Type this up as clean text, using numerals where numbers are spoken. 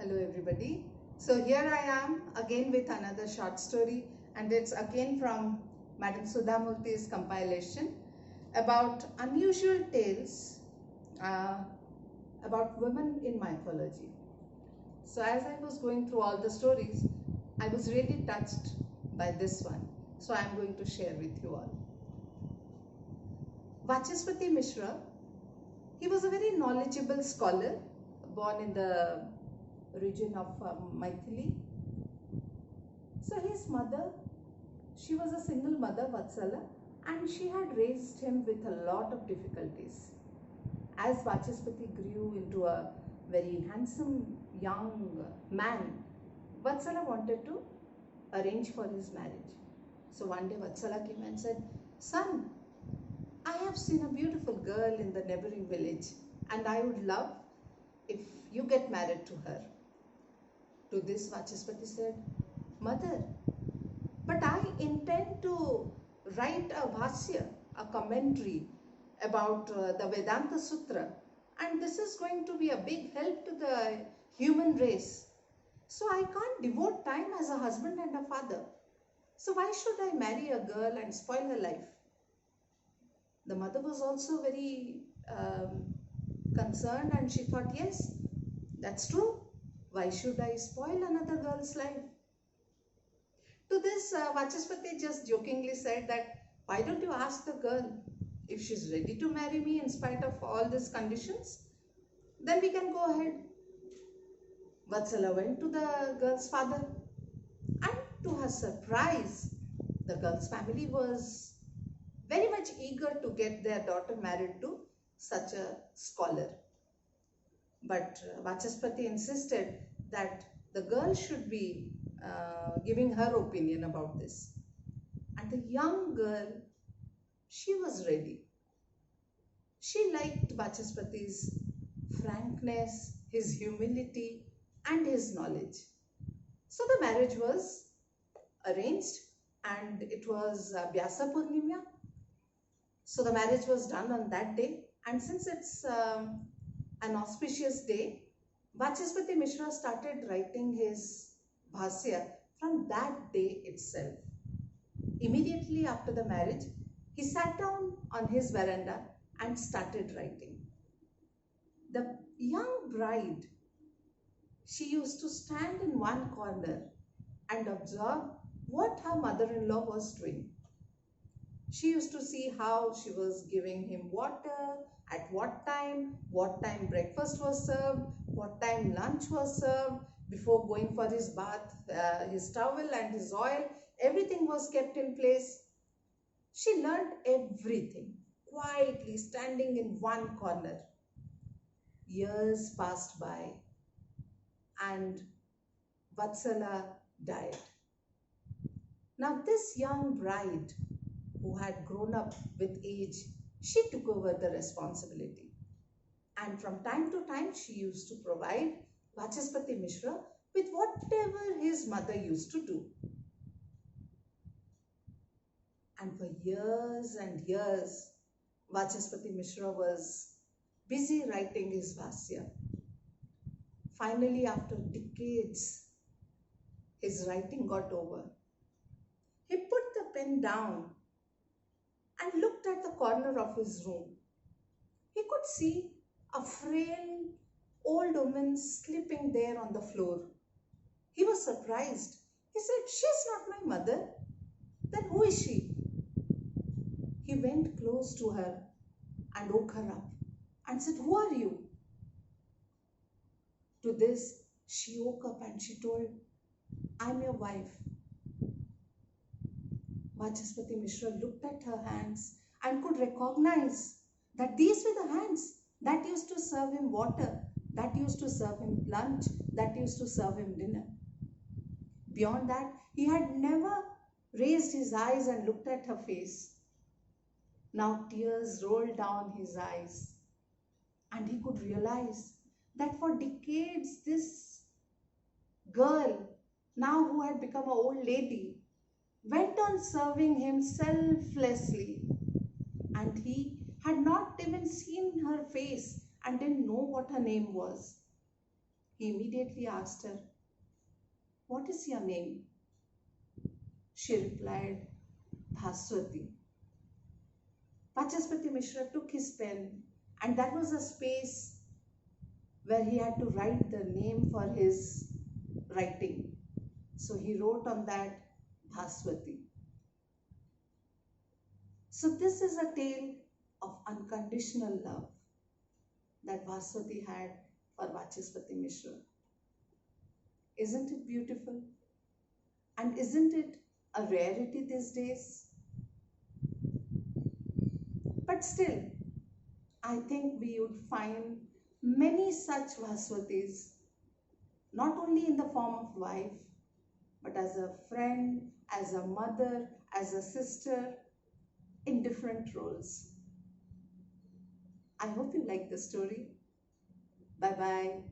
Hello everybody. So here I am again with another short story, and it's again from Madam Sudha Murthy's compilation about unusual tales uh, about women in mythology. So as I was going through all the stories, I was really touched by this one. So I'm going to share with you all. Vachaspati Mishra, he was a very knowledgeable scholar born in the region of Maithili. So his mother, she was a single mother, Vatsala, and she had raised him with a lot of difficulties. As Vachaspati grew into a very handsome young man, Vatsala wanted to arrange for his marriage. So one day Vatsala came and said, "Son, I have seen a beautiful girl in the neighboring village, and I would love if you get married to her." To this Vachaspati said, "Mother, but I intend to write a bhasya, a commentary about the Vedanta Sutra, and this is going to be a big help to the human race. So I can't devote time as a husband and a father. So why should I marry a girl and spoil her life?" The mother was also very concerned, and she thought, yes, that's true. Why should I spoil another girl's life? To this, Vachaspati just jokingly said that, "Why don't you ask the girl if she's ready to marry me in spite of all these conditions? Then we can go ahead." Vatsala went to the girl's father, and to her surprise, the girl's family was very much eager to get their daughter married to such a scholar. But Vachaspati insisted that the girl should be giving her opinion about this. And the young girl, she was ready. She liked Vachaspati's frankness, his humility, and his knowledge. So the marriage was arranged, and it was Vyasa Purnima. So the marriage was done on that day, and since it's an auspicious day, Vachaspati Mishra started writing his bhasya from that day itself. Immediately after the marriage, he sat down on his veranda and started writing. The young bride, she used to stand in one corner and observe what her mother-in-law was doing. She used to see how she was giving him water, at what time breakfast was served, what time lunch was served, before going for his bath, his towel and his oil, everything was kept in place. She learned everything, quietly standing in one corner. Years passed by, and Vatsala died. Now this young bride, who had grown up with age, she took over the responsibility. And from time to time, she used to provide Vachaspati Mishra with whatever his mother used to do. And for years and years, Vachaspati Mishra was busy writing his Bhasya. Finally, after decades, his writing got over. He put the pen down and looked at the corner of his room. He could see a frail old woman sleeping there on the floor. He was surprised. He said, "She's not my mother. Then who is she?" He went close to her and woke her up and said, "Who are you?" To this, she woke up and she told, "I'm your wife." Vachaspati Mishra looked at her hands and could recognize that these were the hands that used to serve him water, that used to serve him lunch, that used to serve him dinner. Beyond that, he had never raised his eyes and looked at her face. Now tears rolled down his eyes, and he could realize that for decades this girl, now who had become an old lady, went on serving him selflessly, and he had not even seen her face and didn't know what her name was. He immediately asked her, "What is your name?" She replied, "Bhaswati." Vachaspati Mishra took his pen, and that was a space where he had to write the name for his writing. So he wrote on that Bhaswati. So this is a tale of unconditional love that Bhaswati had for Vachaspati Mishra. Isn't it beautiful? And isn't it a rarity these days? But still, I think we would find many such Bhaswatis, not only in the form of wife, but as a friend, as a mother, as a sister, in different roles. I hope you like the story. Bye bye.